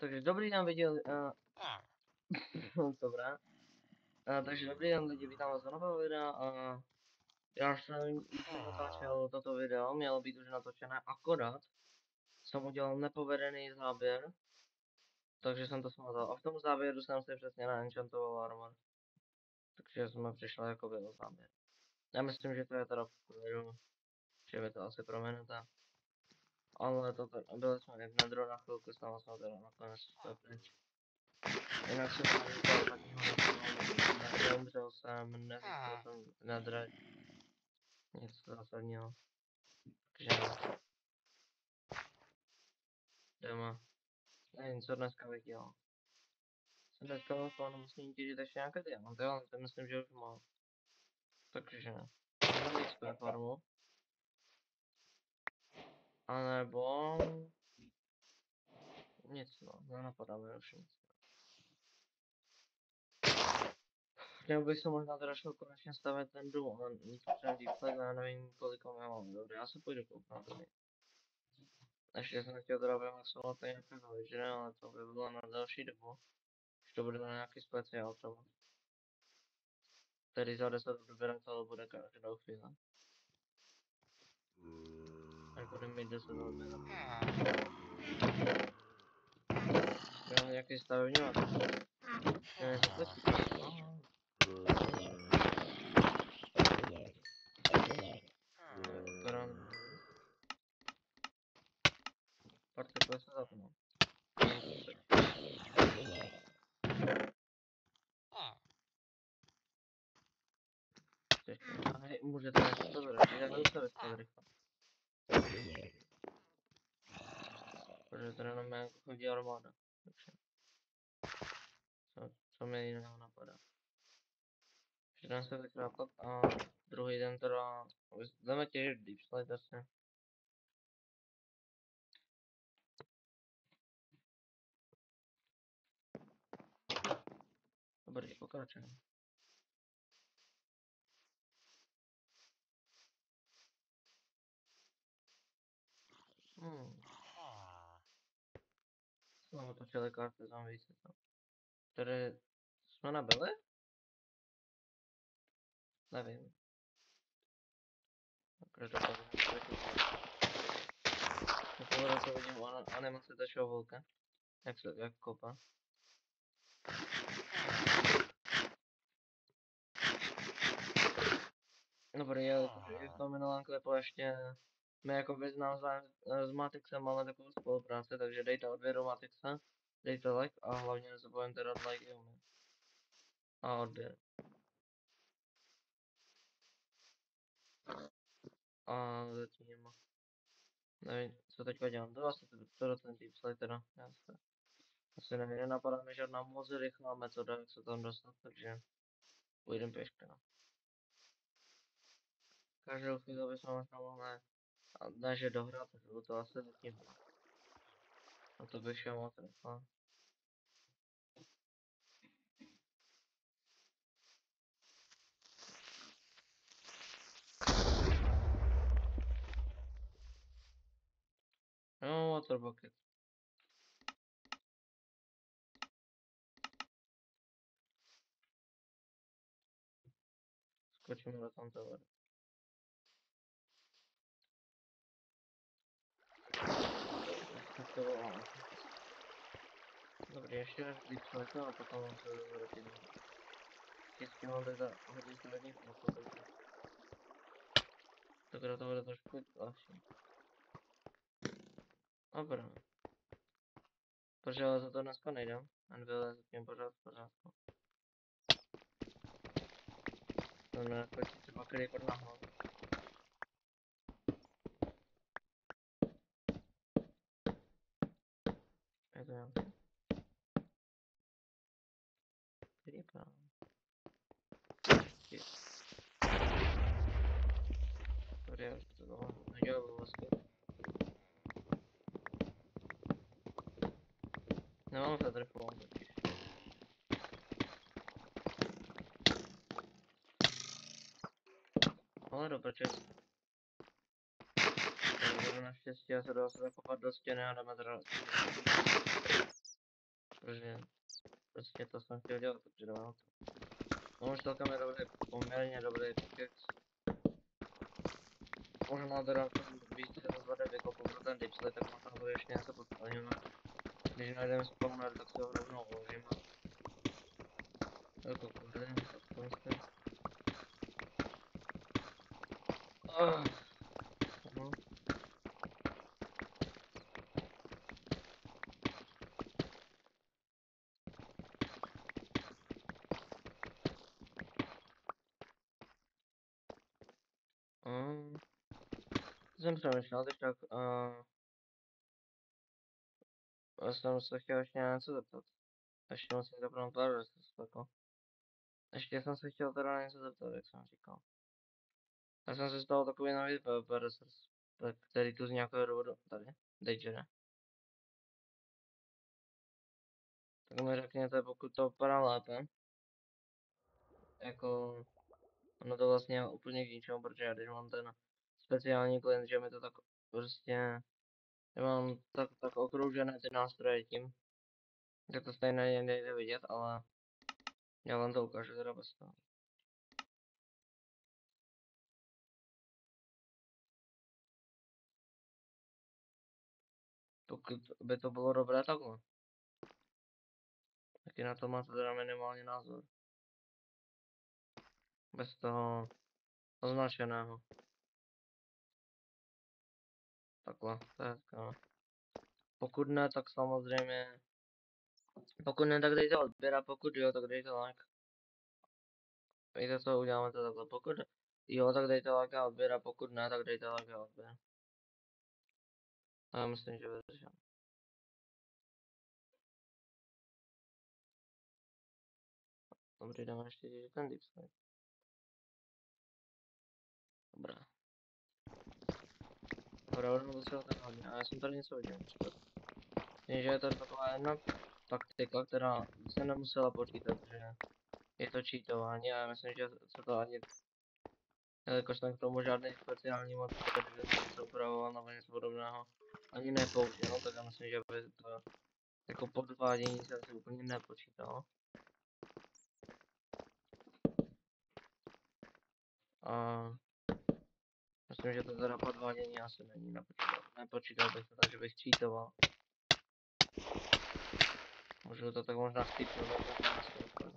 Takže dobrý den viděli, dobrá. Takže dobrý den lidi, vítám vás do nového videa a já jsem už natáčel toto video, mělo být už natočené, akorát jsem udělal nepovedený záběr, takže jsem to smazal a v tom záběru jsem si přesně naenchantoval armor. Takže jsme přišli jako o záběr. Já myslím, že to je teda v klidu, že vy to asi proměnete. Ale to byli jsme v nedru na chvilku, s náma jsme teda nakonec pryč. Jinak se to nedělal takovýho neumřel jsem, nezjistil jsem nedrať, nic zásadního. Takže jdeme. Nevím, co dneska bych dělal. Jsem dneska byl plánu musím těžit ještě nějaké diamanty, ale to myslím, že už mám. Takže jdeme XP farmu. A nebo nic no, nenapadá mi už nic. Nebo bych se možná teda šel konečně stavět ten dům, ale nic přijde deepflag a já nevím kolik mám. Dobře, já se půjdu kouknout. Ještě jsem chtěl teda vymaxovat nějaké villagery, ale to by bylo na další dobu. Už to bude na nějaký speciál třeba. Který za 10 odběratel bude každou chvíli. Až bude mít 10 odběratel. Já nějaký stavební materiál. Ne, to Partikule se zapnou. Hej, můžete něco to vyřešit, já budu se vystavit rychle. Protože tady jenom jako chodí armáda. Takže co mi jiného napadá. Jeden se vykrápat a druhý den teda jdeme těžit deep slide asi. Dobrý, pokračujeme. Jsme otočili karty, tam více to. Tady jsme nabili? Nevím. Každopádně to vidím animaci tačeho volka. Jak kopa. Dobrý, já v tom minulém klipu ještě my jako vyznám s Matixem máme takovou spolupráci, takže dejte odběr do Matixa, dejte like a hlavně nezapomeňte dát like i u mě. A odběr. A zatím nevím, co teďka dělám, to asi to ten deep slide teda, já se asi nevím, nenapadá mi žádná moc rychlá metoda, jak se tam dostat, takže půjdem pěšky, no. Každou chvíli bychom možná mohli, ne že dohrát, takže to asi zatím. A to by šlo moc rychle. No, water bucket. Skočíme do tamto vody. Tak to bylo. Dobrý, ještě raz deep slide a potom se vrátím. Vždycky mám teda hodně stavebních procesů. Takže to bude trošku lehčí. Dobrá. Protože za to dneska nejdem. Jen vyleze tím pořád v pořádku. To nenaskočí třeba creeper na hlavu. Je to nějaký creeper. Sorry, já už to dlouho nedělal vlastně. Nemám featherfall totiž. Ale do prčec. Takže naštěstí já se dal se zakopat do stěny a jdeme teda. protože prostě to jsem chtěl dělat, takže dávám to. No už celkem je dobrý, poměrně dobrý pickaxe. Možná teda v tom víc se rozvede vykopnu pro ten dipsly, tak možná to ještě něco postavíme. Když najdeme spawner, tak si ho rovnou uložíme. Jako kurde, aspoň se. No. Mm. Jsem přemýšlel, když tak, já jsem se chtěl ještě něco zeptat. Ještě musím zapnout pár jako. Ještě jsem se chtěl teda něco zeptat, jak jsem říkal. Já jsem si z toho takový nový PRSS, který tu z nějakého důvodu, tady, teď ne. Tak mi řekněte, pokud to vypadá lépe, jako, ono to vlastně úplně k ničemu, protože když mám ten speciální klient, že mi to tak prostě, že mám tak okroužené ty nástroje tím, že to stejně nejde vidět, ale já vám to ukážu teda bez toho. Pokud by to bylo dobré takhle, taky na to máte teda minimálně názor. Bez toho označeného. Takhle, to je hezké, no. Pokud ne, tak samozřejmě, pokud ne, tak dejte odběr a pokud jo, tak dejte like. Víte co, uděláme to takhle, pokud jo, tak dejte like a odběr a pokud ne, tak dejte like a odběr. A já myslím, že vydržím. Dobrý, dáme ještě ten deep slide. Dobrá. Dobrá, budeme potřebovat ten hodně. A já jsem tady něco viděl, počkat. Jenže je tady taková jedna taktika, která se nemusela počítat, že je to cheatování a já myslím, že se to ani, jakož tam k tomu žádný speciální mod, který by mu něco upravoval nebo něco podobného, ani nepoužil, tak já myslím, že by to jako podvádění se asi úplně nepočítalo. A myslím, že to teda podvádění asi není, nepočítal bych to tak, že bych cheatoval. Můžu to tak možná skipnout a tak na světlo.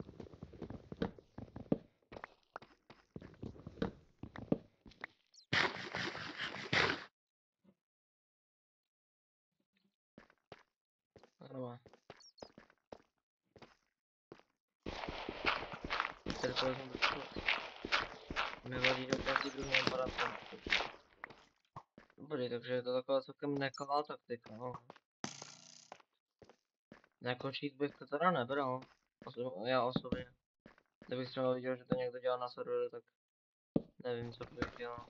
Ano. Tady to vezmu do toho. Nevadí do každý druhý aparát. Dobrý, takže je to taková celkem nekalá taktika, no. Jako cheat bych to teda nebral. Já osobně. Kdybych třeba viděl, že to někdo dělá na serveru, tak nevím, co bych dělal.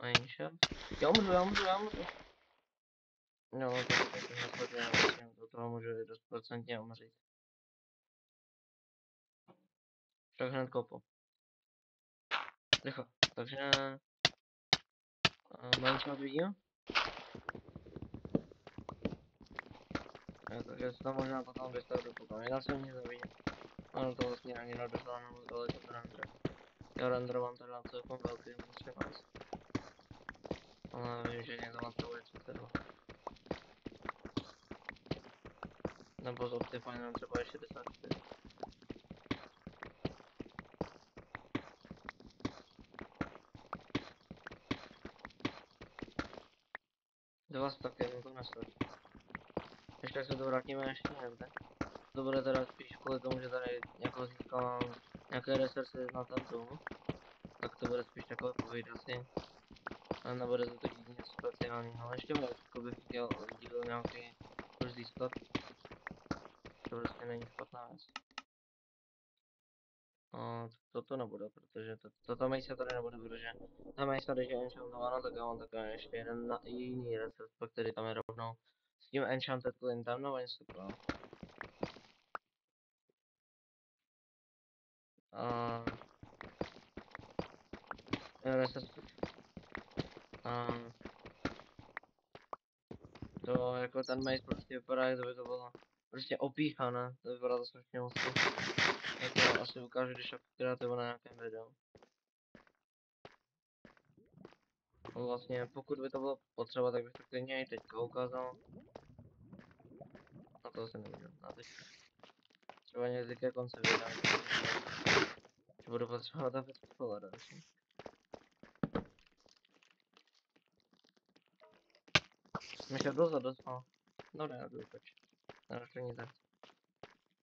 Mineshaft? Já umřu. No, tak to jsem neschodně, vlastně do toho můžu i dost procentně umřít. Však hned kopu. Rychle. Takže... Mineshaft vidím? Takže se tam možná potom vystavit potom. Jinak jsem nic neviděl. Ono to vlastně ani nedosáhne moc daleko k renderu. Já renderovám teda na celkom velký třeba. Ale vím, že někdo potřebuje 32. Nebo z Optifine třeba je 64. Dva staky, no to nestačí. Ještě tak se to vrátíme ještě někde. To bude teda spíš kvůli tomu, že tady jako získávám nějaké resursy na ten dům. Tak to bude spíš takové povídací. A nebude to teď nic speciálního. Ještě jako bych chtěl díl nějaký už získat. To prostě není špatná věc. A toto nebude, protože toto místo tady nebude, protože ta místo, když je enchantováno, tak já mám také ještě jeden jiný recept, který tam je rovnou s tím enchanted clintem nebo něco takového. A recept. A jako ten maze prostě vypadá, jak by to bylo prostě opíchané, to vypadá to strašně hustě. Já to asi ukážu, když tak kreativu na nějakém videu. No vlastně, pokud by to bylo potřeba, tak bych to klidně i teďka ukázal. A to asi nemůžu, na teďka. Třeba někdy ke konci videa, že budu potřebovat aby to bylo další. Myšel dozadu, no. Dobré, já jdu pryč. Teraz to nic.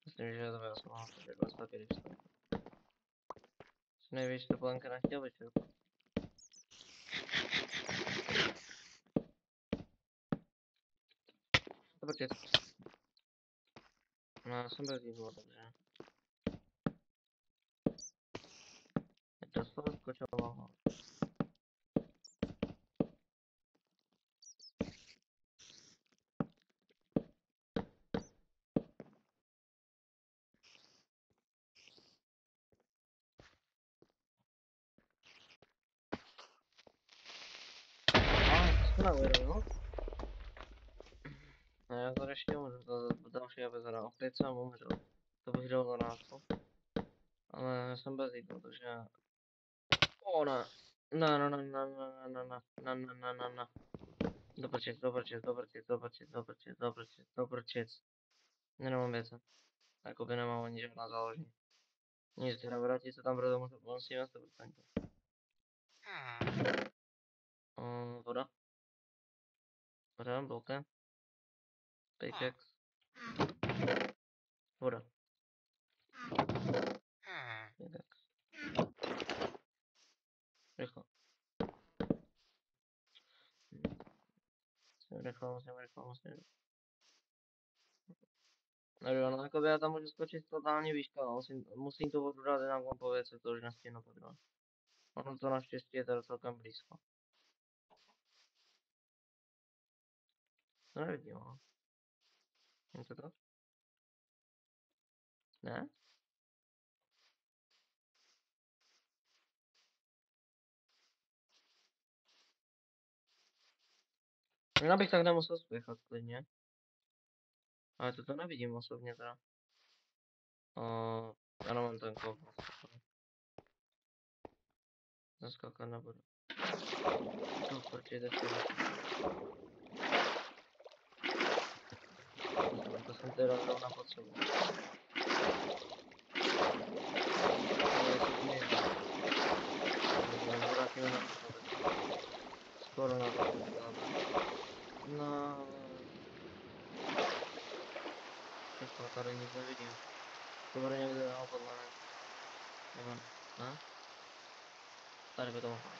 Myslím, že to bylo smál, takže jako taky když to. Největší teplanka nechtěl vyčerpat. To počkej. No, já jsem bez jídla, takže. Je to slovo skočilo. To jsme na videu. No já to ještě můžu, to další epizoda, opět jsem umřel. To bych dal do náco. Ale já jsem bez jídla, takže. O ne. Ne, ne, ne, ne, ne, ne, ne, ne, ne, ne, ne, ne. Dobrčec, dobrčec, dobrčec, dobrčec, dobrčec, dobrčec, dobrčec. Nemám věce. Jakoby nemám ani žádná záložní. Nic, teda vrátit se tam, protože musíme 100%. Voda. Voda, bloke. Pickaxe. Voda. Pickaxe. Rychle. Musím rychle. Nevím, no jakoby já tam můžu skočit totální výška, ale musím tu vodu dát jinak vám povědět, to už nestihnu podívat. Ono to naštěstí je teda celkem blízko. To nevidím, no. Je to tak? Ne? Já bych tak nemusel spěchat klidně. Ale to nevidím osobně teda. Já nemám ten kompas. Zaskakat nebudu. To proč jde to jsem teda zrovna potřeboval. Vrátíme na skoro na to. No. Všechno, tady nic nevidím. To bude někde dál podle mě. Nebo ne? Tady by to mohlo.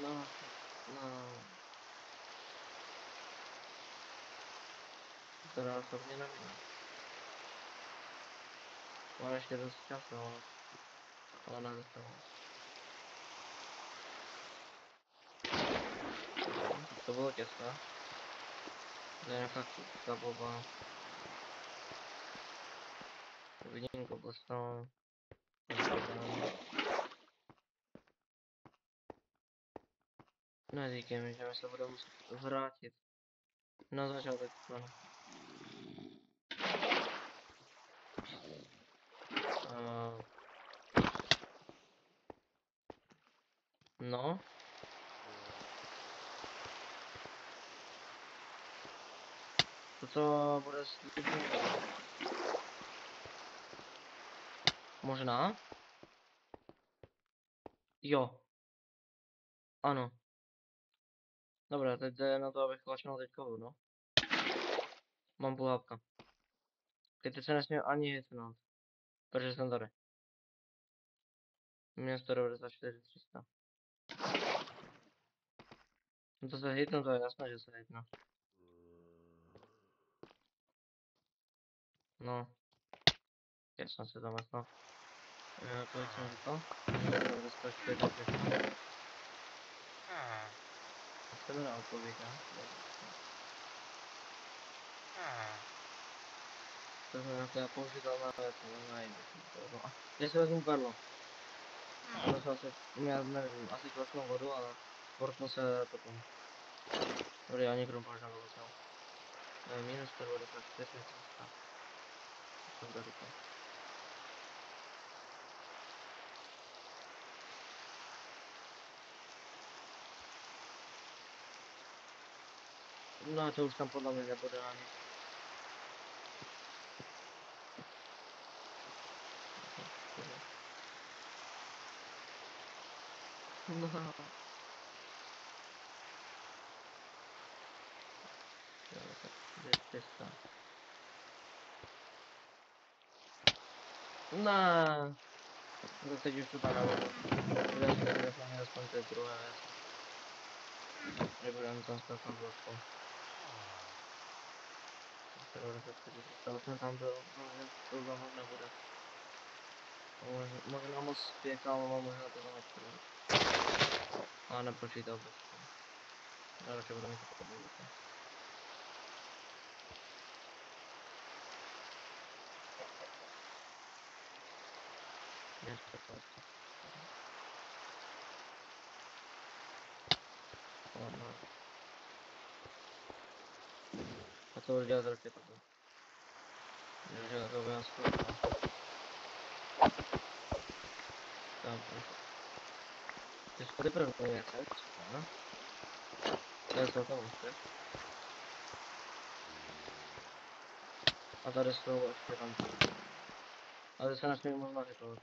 No. No. Teda osobně nevidím. Mám ještě dost času, ale nedostávám. To bylo těsné. To je nějaká kucka blbá. Vidím cobblestone. Neříkej mi, že mi se bude muset vrátit. Na začátek planu. No. To co bude slibný. Možná? Jo. Ano. Dobré, teď jde na to, abych klačnul teďka vodu. Mám půlhápka. Teď se nesmím ani hitnout. Protože jsem tady. Mě 194 300. No to se hitnu, to je jasné, že se hitnu. No. Já jsem se tam myslel. Kolik jsem říkal? 194 300. Chceme na odpověď, ne? To je nějaká použitelná věc, nevím, kde se vezmu perlo? To se asi, já nevím, asi klasnou vodu, ale Sportno se potom. Dobrý, ani krumpář nevyletěl. Minus 194 cesta. Jsem to říkal. No to už tam podle mě nebude ani. No. Cesta. No. Tak teď už to tam nebudu. Budeme se mě aspoň té druhé věci. Nebudeme tam skákat vlastně. To jsem tam byl, no, to znovu nebude. Možná moc spěchal, ale možná to tam nepřijde. A nepočítal bych. Já radši budu mít to podívat. Ještě to ještě. No. A co už dělat radši to bylo? Že to bylo skvělé. Tam prostě. Ty schody první věce, co? To je celkem úspěch. A tady jsou ještě tam. Ale se nesmím možná hitovat.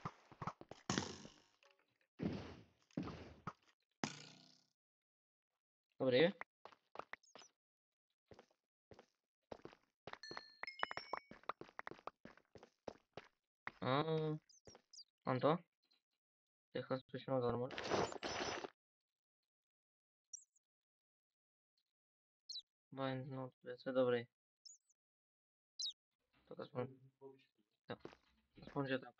Dobrý. Mám to? Rychle spíšnou zarmur. Bind note, věc je dobrý. Tak aspoň. Tak. Aspoň, že tak.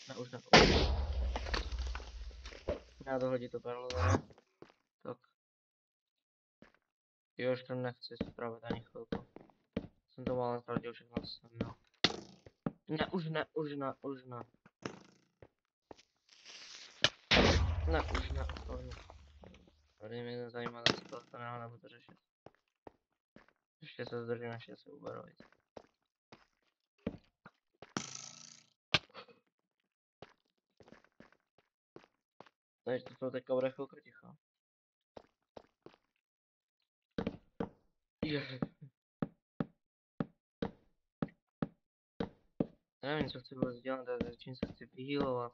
Ne, už ne. Já dohodit to perlo, tak. Jo, už to nechci spravit ani chvilku. Jsem to málem ztratil všechno, co jsem měl. Ne, už ne, už ne, už ne. Ne, už ne, už ne. Tady mě nezajímá, co to nebudu řešit. Ještě se zdržím, ještě se uberu víc. Takže to teďka bude chvilku ticho. Ježiš. Nevím, co chci vůbec dělat, čím se chci vyhýlovat.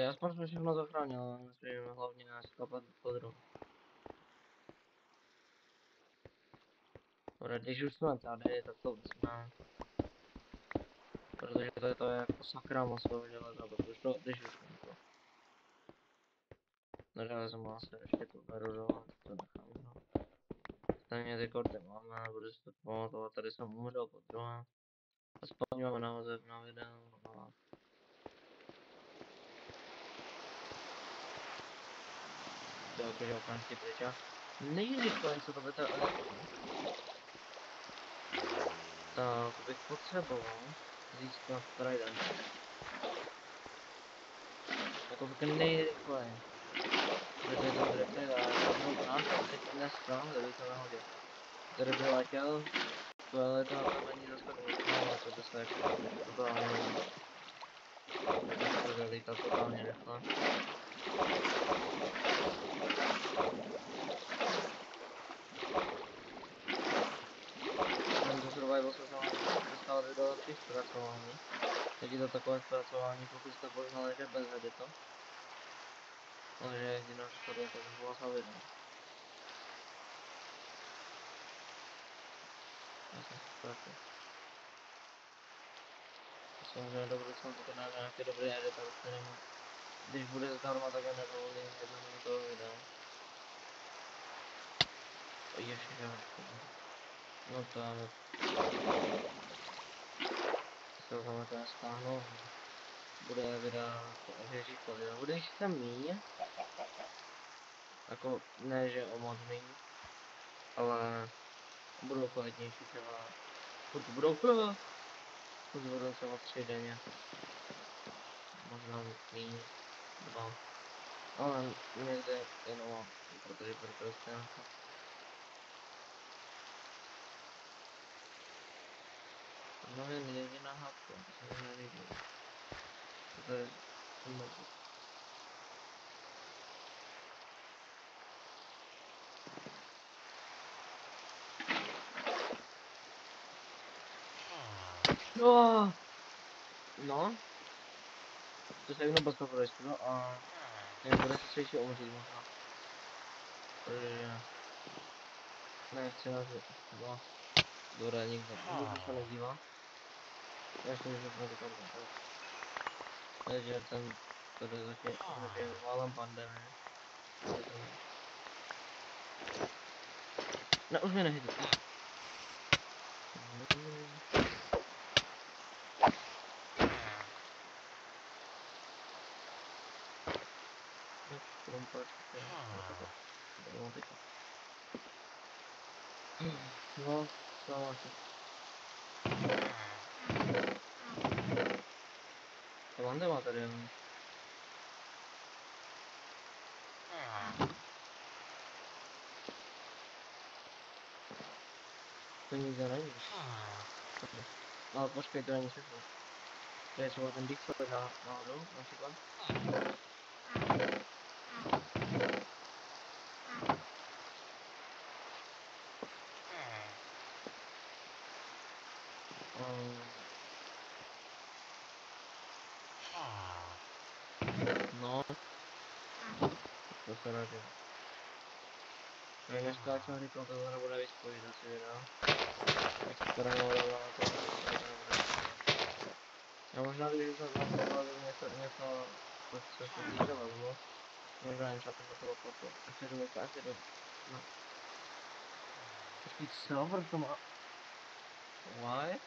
Aspoň jsme všechno zachránili, ale nesmíme hlavně sklapat podru. Dobre, když už jsme tady, tak to vezmeme. Protože to je jako sakra moc toho železa, když už jsme to. Na železo asi ještě to beru dole, to nechám dole. Stejně ty korty máme, budu si to pamatovat, tady jsem umřel po druhé. Aspoň máme název na video a... To jakože okamžitě pryč a nejrychleji se to vytá... Tak bych potřeboval získat trident. Jako taky nejrychleji. Protože to bude teda zrovna, teď dneska, kdyby to nahodil. Tady by letěl, to je letěl na pevení za schodem, no to by se jako totálně hodí. To bude lítat totálně rychle. Tento survival se samozřejmě dostávat do lepších zpracování. Teď je to takové zpracování, pokud jste poznali, že bez editu. Ale že jedinou škodu je to, že byla za video. Já jsem se ztratil. Samozřejmě do budoucna pokud najde nějaký dobrý editor, který mu, když bude zdarma, tak je nedovolí jednominutového videa. Ježiš, já škoda. No to já se ho tam teda stáhnu a bude vydat větší video. Bude jich tam míň, jako ne že o moc míň, ale budou kvalitnější třeba, furt budou třeba 3 denně, možná míň, 2, ale někde jenom, protože bude to scénka. No jen jediná hádka, to se mi nelíbí. To je moc. No, no, to se jenom postav no a jak bude se ještě umřít možná. Protože nechci na to, no, dobré, nikdo se nedívá. Já si myslím, že to dopadne tak. Takže ten, tady zatím, že válem pandemie. Ne, už mě nehytí. No, sama si. To mám nemá tady jenom. To nikde není. Ale počkej, to není všechno. To je třeba ten Discord náhodou, například. No, to se radí. Jak dneska jsem říkal, to nebude víc spojit asi video. Tak se teda nebude na to, to nebude. Já možná, když jsem například něco, co se týče levelu, možná něco takového potu. Asi do, no. Počkej, server to má. Why?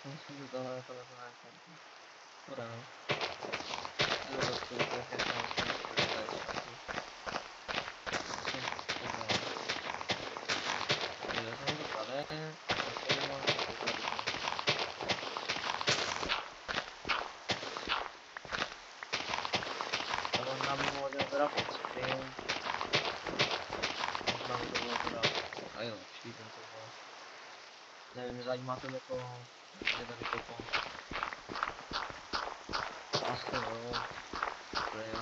Myslím, že to na to neznamená. Whatever. Nebo to je tak, jak mám se tady času. Já jsem to tady, tak to nemám to tady. A možná by bylo teda postream. Možná by to bylo teda nejlepší tento vlog. Nevím, zajímá to někoho, je tady toto. Asi jo, to je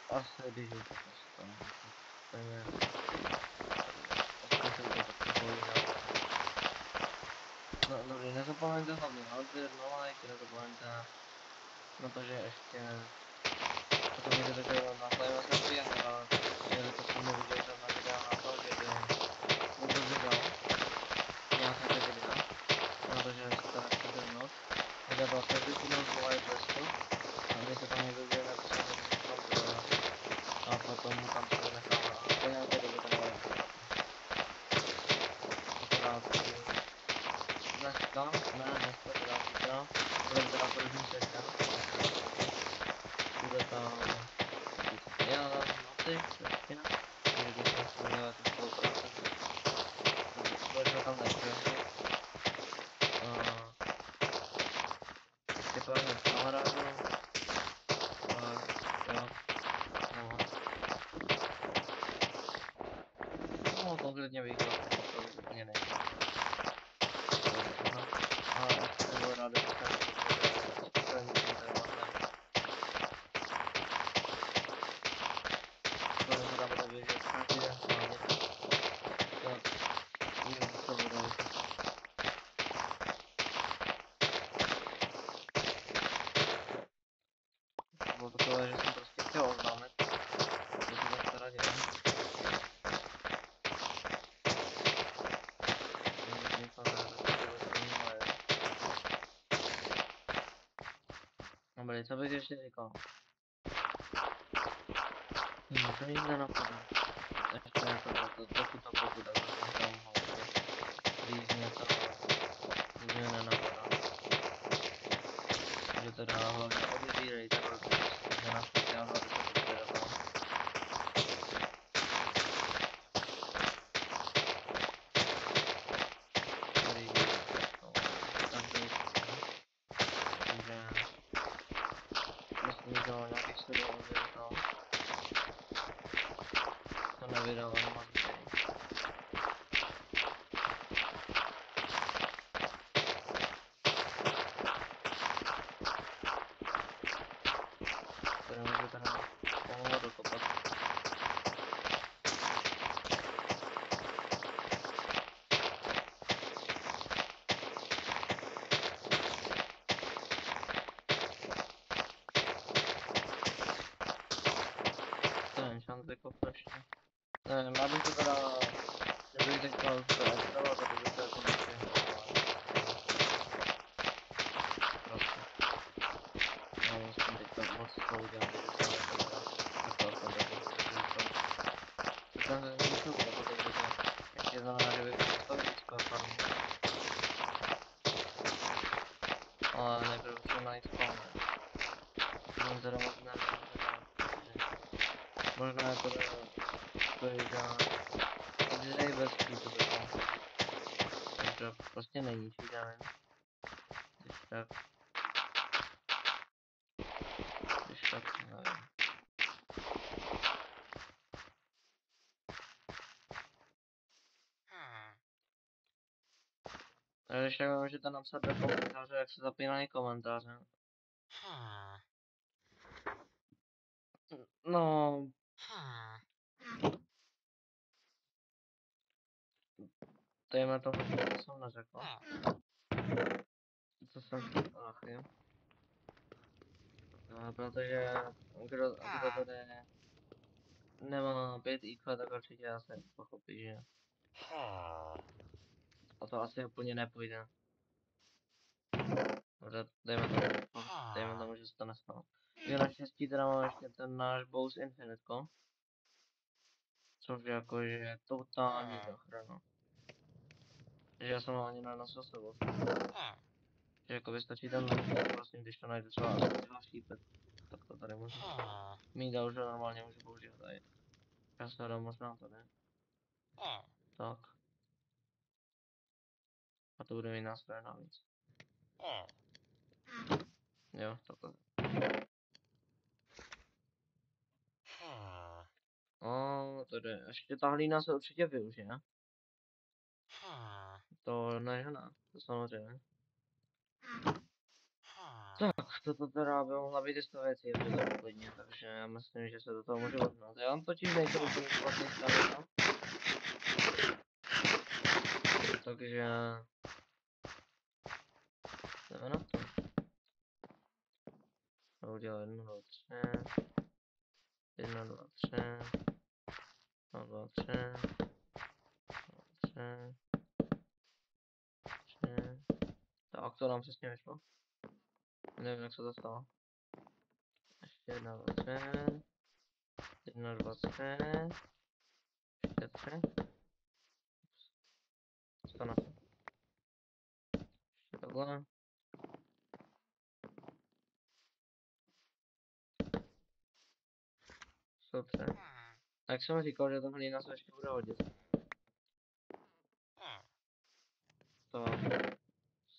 asi když už to jako, stejně, zkusím to tak povídat. No dobrý, nezapomeňte hlavně na odběr, na like, nezapomeňte na to, že ještě, a to můžete dělat na Flame SMP a jelikož jsem neviděl žádná videa na to, že by vůbec vydal nějaké ty videa, na to, že se teda chci zhrnout, tak já to každý si dal live listu a my se tam někdo bude napsat, že tam to dá a potom tam si to necháme a po nějaké době ten live vyjde. Akorát dneska, teda zítra, bude teda první session, bude tam já na ty, Kristina, takže když jsme se udělali tu spolupráci, protože tam nepřijeli. Typujeme kamarádu, jo, no, no konkrétně bych to úplně nejde. A ještě jsem byl rád, že jsem poslední tématem. To teda bude běžet každý den s námětem. Tak, nevím, co bude vyšlo. Bylo takové, že jsem prostě chtěl oznámit, že to tak teda dělám. Dobrý, co bych ještě říkal? Už mě nic nenapadá. Ještě jako dokud to kopu, tak doufám, že mám hlavě říct něco, ale nic mě nenapadá. Takže teda hlavně odebírejte, protože jste našli si a hlavně se to bude tam. Který no, každou chvíli. Takže myslím, že o nějakých 7 hodin to nevydává moc videí. Které můžu teda pomalu dokopat. To je enchant vykopnu ještě. Nevím, já bych to teda, kdybych teďka už to extrával, tak bych to jako nestihnul, ale prostě. Já musím teďka moc toho udělat, když jsem jako teda, tak to aspoň tak budu říct, že to nic nebude, protože to ještě znamená, že bych musel víc farmu. Ale nejprve musím najít spawner. Tam teda moc nevím, teda, protože možná je teda pejda obřej bez cheatu bych mohl chodit. Takže to prostě není cheat, nevím. Když tak nevím. Takže když tak můžete napsat do komentáře, jak se zapínají komentáře. No, dejme tomu, že to jsem neřekl. Co jsem, ach jo. Protože kdo tady nemá 5 IQ, tak určitě asi pochopí, že a to asi úplně nepůjde. Dejme tomu, že se to nestalo. Jo, naštěstí teda mám ještě ten náš Bose Infinite, což jakože je totální záchrana. Že já jsem ho ani nenasil s sebou. Že jako vystačí ten link a vlastně když to najdu třeba aspoň 2 šípy, tak to tady můžu mít a už ho normálně můžu používat tady. Já se dám možná tady. Tak. A to bude mít nástroje navíc. Jo, takhle. Tady ještě ta hlína se určitě využije. To ne, že ne, to samozřejmě. Tak, toto teda by mohla být jistá věc, je to klidně, takže já myslím, že se do toho můžu vrhnout. Já totiž nejsem úplně špatný stavita. Takže... jdeme na to. Já udělal 1, 2, 3. 1, 2, 3. 1, 2, 3. 3. 3. Tak, to nám přesně vyšlo. Nevím, jak se to stalo. Ještě 1, 2, 3. 1, 2, 3. Ještě 3. Co na to? Ještě takhle. Co 3. A jak jsem říkal, že ta hlína se ještě bude hodit. To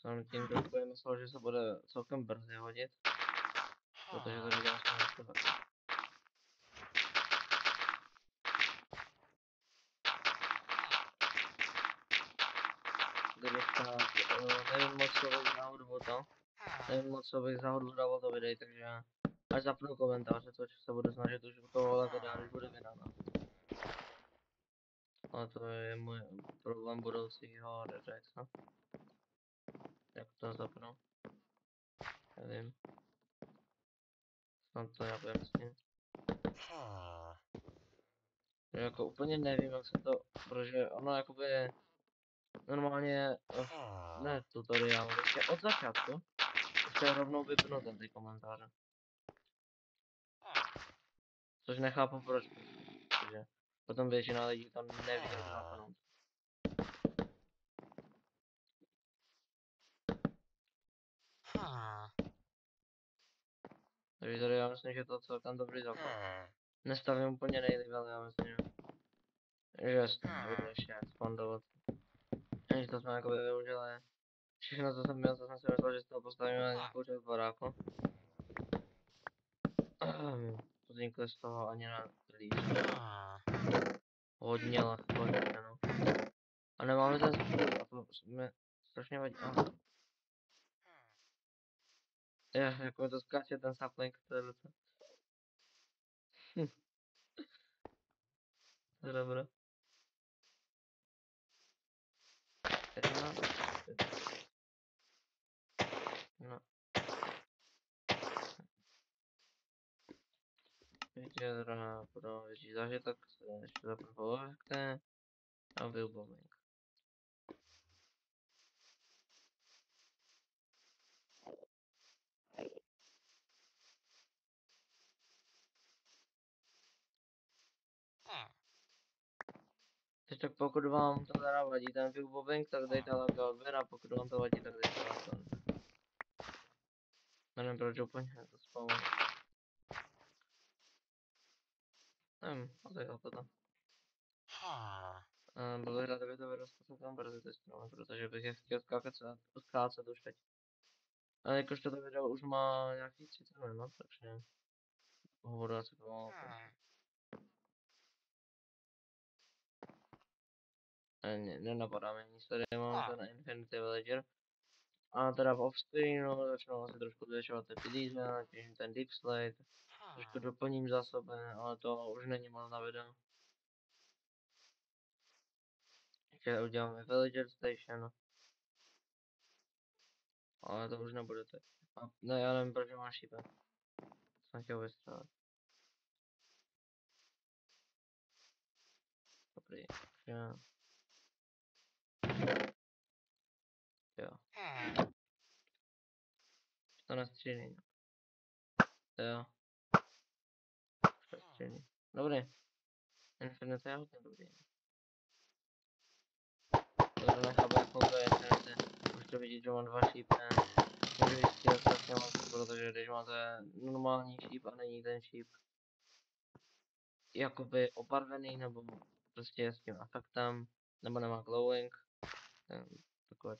jsem tím trochu myslel, že se bude celkem brzy hodit. Protože to dělám s tím taky. Když tak, nevím moc, co bych za hudbu to. Nevím moc, co bych za hudbu dával to videj, takže až zapnu komentáře, což se budu snažit už u tohohle videa, když bude vydáno. Ale to je můj problém budoucího Regexa. Jak to zapnu? Nevím. Snad to já vím s ním. Jako úplně nevím, jak se to, protože ono jakoby normálně, ne tutoriál, prostě od začátku, už je rovnou vypnu ty komentáře. Což nechápu proč. Potom většina lidí to neví zapnout. Takže tady já myslím, že to celkem dobrý základ. Nestavím úplně nejlíp, ale já myslím, že s tím nebudu ještě expandovat. Že to jsme jakoby využili. Všechno, co jsem měl, to jsem si myslel, že z toho postavíme nějakou část baráku. Vznikly z toho ani na líž. Hodně lehko, no. A nemáme ten způsob, a to mě strašně vadí. Jako mi to skáče ten sapling, to je docela. To je dobré. No. Vítězra pro větší zážitek se ještě zapnu povrchne a byl bowling. Teď tak pokud vám to teda vadí ten viewbobbing, tak dejte like a odběr, a pokud vám to vadí, tak dejte like a odběr. Nevím proč úplně to spolu. Nevím, a to je to. Byl bych rád, aby to vyrostlo celkem brzy ty stromy, protože bych je chtěl skácet už teď. Ale jakož toto video už má nějaký 30 minut, takže budu asi pomalu končit. Nenapadá mě nic, tady mám ten Infinity Villager. A teda v offstreamu začnu asi trošku zvětšovat ty pilíře, natěžím ten Deep Slate, trošku doplním zásoby, ale to už není moc na video. Ještě uděláme Villager Station, ale to už nebude teď. Ne, já nevím, proč má šípe. Jsem chtěl vystřelit. Dobrý, takže... Jo. To nestřílí. Jo. Nestřílí. Dobrý. Infinity je hodně dobrý. To nechápu, jak funguje Infinity. Můžete vidět, že mám 2 šípy. Můžu vystřílet strašně moc, protože když máte normální šíp a není ten šíp jakoby obarvený, nebo prostě s tím efektem, nebo nemá glowing, takové